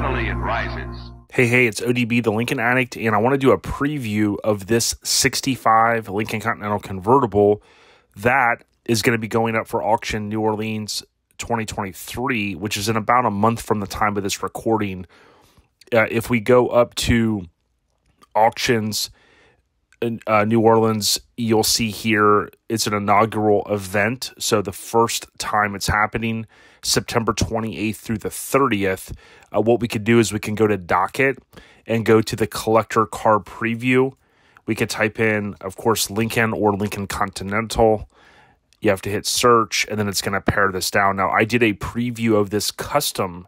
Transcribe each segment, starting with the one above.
Steadily it rises. Hey, it's ODB, the Lincoln Addict, and I want to do a preview of this 65 Lincoln Continental Convertible that is going to be going up for auction New Orleans 2023, which is in about a month from the time of this recording. If we go up to auctions in New Orleans, you'll see here it's an inaugural event. So the first time it's happening, September 28th through the 30th. What we could do is we can go to Docket and go to the collector car preview. We could type in, of course, Lincoln or Lincoln Continental. You have to hit search, and then it's going to pare this down. Now, I did a preview of this custom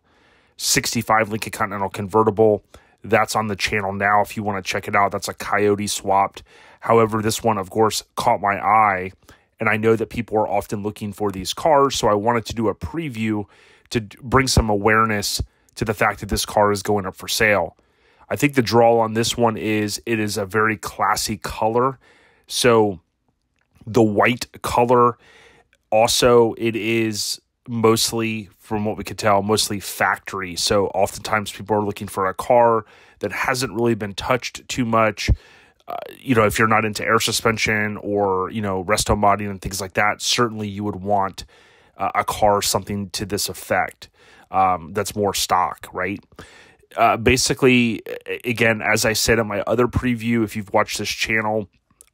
65 Lincoln Continental Convertible. That's on the channel now if you want to check it out. That's a Coyote swapped. However, this one, of course, caught my eye, and I know that people are often looking for these cars, so I wanted to do a preview to bring some awareness to the fact that this car is going up for sale. I think the draw on this one is it is a very classy color. So the white color, also it is mostly, from what we could tell, mostly factory. So oftentimes people are looking for a car that hasn't really been touched too much. If you're not into air suspension or, resto modding and things like that, certainly you would want a car, something to this effect that's more stock, right? Basically, again, as I said in my other preview, if you've watched this channel,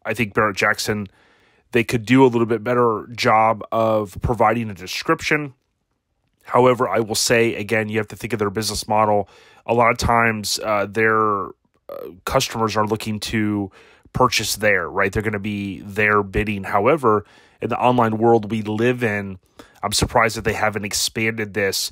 I think Barrett-Jackson, they could do a little bit better job of providing a description. However, I will say, again, you have to think of their business model. A lot of times their customers are looking to purchase there, right? They're going to be there bidding. However, in the online world we live in, I'm surprised that they haven't expanded this.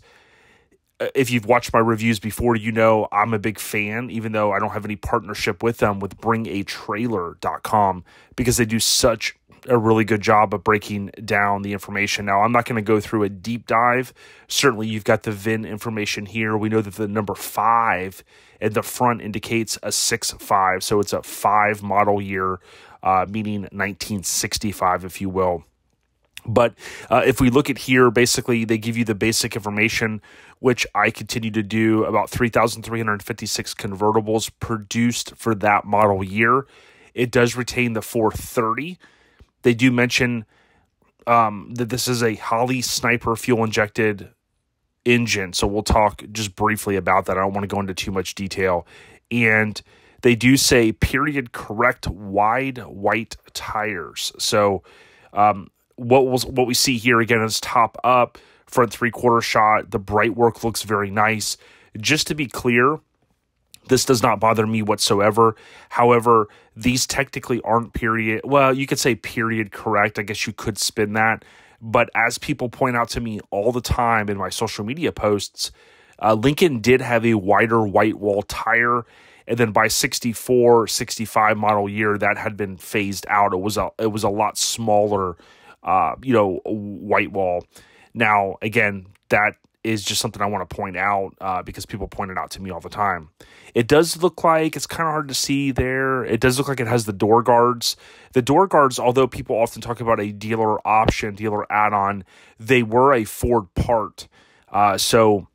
If you've watched my reviews before, I'm a big fan, even though I don't have any partnership with them, with bringatrailer.com, because they do such a really good job of breaking down the information. Now, I'm not going to go through a deep dive. Certainly, you've got the VIN information here. We know that the number 5 in the front indicates a 6.5, so it's a 5 model year, meaning 1965, if you will. But if we look at here, basically, they give you the basic information, which I continue to do, about 3,356 convertibles produced for that model year. It does retain the 430. They do mention that this is a Holley Sniper fuel-injected engine, so we'll talk just briefly about that. I don't want to go into too much detail. And they do say period-correct wide white tires. So what we see here, again, is top up, front three-quarter shot. The bright work looks very nice. Just to be clear, this does not bother me whatsoever. However, these technically aren't period. Well, you could say period correct. I guess you could spin that. But as people point out to me all the time in my social media posts, Lincoln did have a wider white wall tire. And then by 64, 65 model year, that had been phased out. It was a lot smaller, white wall. Now, again, that is just something I want to point out because people point it out to me all the time. It does look like, it's kind of hard to see there, it does look like it has the door guards. The door guards, although people often talk about a dealer option, dealer add-on, they were a Ford part. So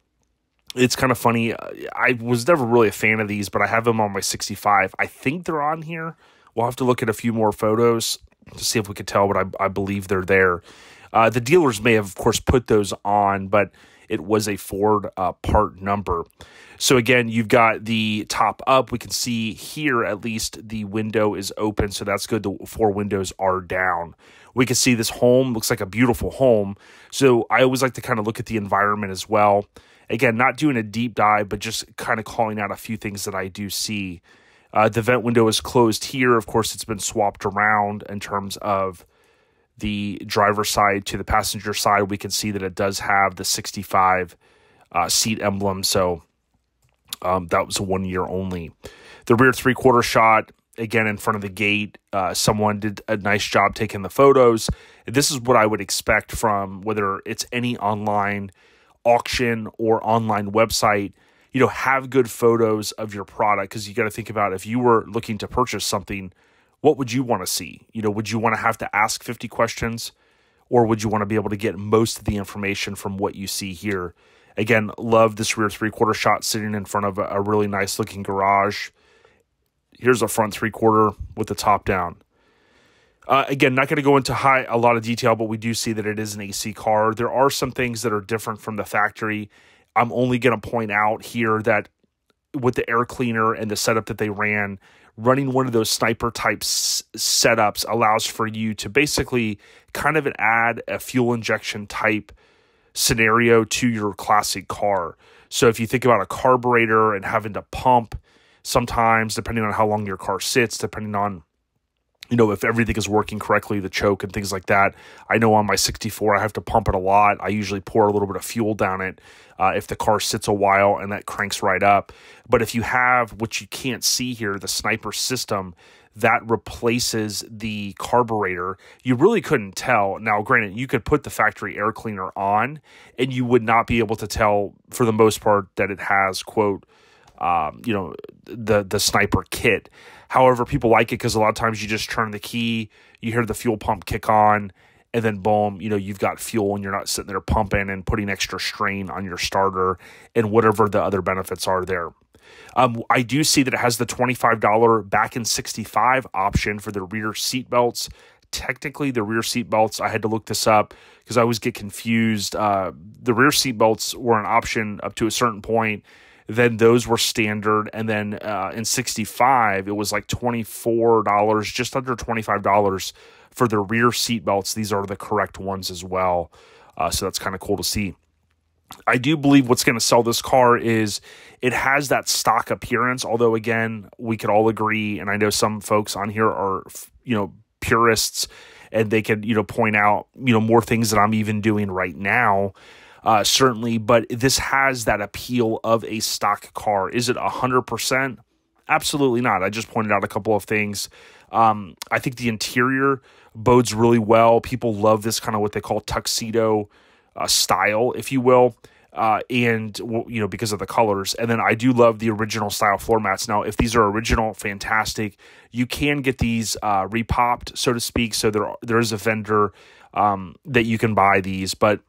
it's kind of funny. I was never really a fan of these, but I have them on my 65. I think they're on here. We'll have to look at a few more photos to see if we could tell, but I believe they're there. The dealers may have, of course, put those on, but it was a Ford part number. So again, you've got the top up. We can see here at least the window is open, so that's good. The 4 windows are down. We can see this home looks like a beautiful home. So I always like to kind of look at the environment as well. Again, not doing a deep dive, but just kind of calling out a few things that I do see. The vent window is closed here. Of course, it's been swapped around in terms of the driver's side to the passenger side. We can see that it does have the 65 seat emblem. So that was a 1 year only. The rear three-quarter shot, again, in front of the gate. Someone did a nice job taking the photos. This is what I would expect from whether it's any online auction or online website. Have good photos of your product, because you got to think about if you were looking to purchase something, what would you want to see? Would you want to have to ask 50 questions? or would you want to be able to get most of the information from what you see here? Again, love this rear three-quarter shot sitting in front of a really nice looking garage. Here's a front three-quarter with the top down. Again, not going to go into a lot of detail, but we do see that it is an AC car. There are some things that are different from the factory. I'm only going to point out here that with the air cleaner and the setup that they ran, running one of those sniper type setups allows for you to basically kind of add a fuel injection type scenario to your classic car. So if you think about a carburetor and having to pump, sometimes depending on how long your car sits, depending on if everything is working correctly, the choke and things like that. I know on my 64, I have to pump it a lot. I usually pour a little bit of fuel down it if the car sits a while, and that cranks right up. But if you have what you can't see here, the sniper system, that replaces the carburetor, you really couldn't tell. Now, granted, you could put the factory air cleaner on, and you would not be able to tell, for the most part, that it has, quote, the sniper kit. However, people like it because a lot of times you just turn the key, you hear the fuel pump kick on, and then boom, you've got fuel and you're not sitting there pumping and putting extra strain on your starter and whatever the other benefits are there. I do see that it has the $25 back in 65 option for the rear seat belts. Technically, the rear seat belts, I had to look this up because I always get confused. The rear seat belts were an option up to a certain point. Then those were standard, and then in 65, it was like $24, just under $25 for the rear seat belts. These are the correct ones as well, so that's kind of cool to see. I do believe what's going to sell this car is it has that stock appearance, although, again, we could all agree, and I know some folks on here are, purists, and they could, point out, more things that I'm even doing right now. Certainly, but this has that appeal of a stock car. Is it 100%? Absolutely not. I just pointed out a couple of things. I think the interior bodes really well. People love this kind of what they call tuxedo style, if you will, and because of the colors. And then I do love the original style floor mats. Now, if these are original, fantastic. You can get these repopped, so to speak. So there is a vendor that you can buy these, but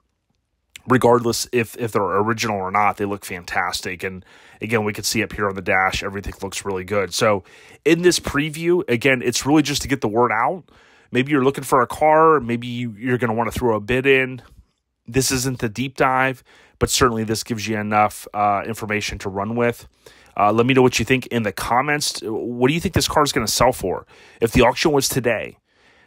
regardless if they're original or not, they look fantastic. And again, we can see up here on the dash, everything looks really good. So in this preview, again, it's really just to get the word out. Maybe you're looking for a car. Maybe you're going to want to throw a bid in. This isn't the deep dive, but certainly this gives you enough information to run with. Let me know what you think in the comments. What do you think this car is going to sell for? If the auction was today,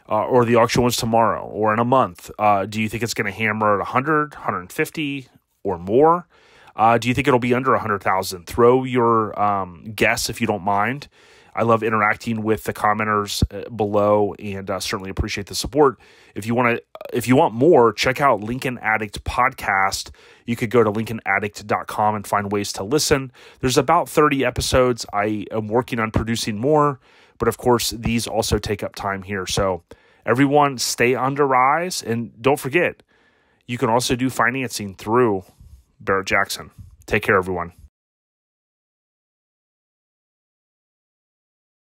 or the auction was tomorrow or in a month, do you think it's going to hammer at 100, 150 or more? Do you think it'll be under 100,000? Throw your guess if you don't mind. I love interacting with the commenters below, and certainly appreciate the support. If you want more, check out Lincoln Addict podcast. You could go to lincolnaddict.com and find ways to listen. There's about 30 episodes. I am working on producing more, but of course, these also take up time here. So everyone stay on the rise, and don't forget, you can also do financing through Barrett-Jackson. Take care, everyone.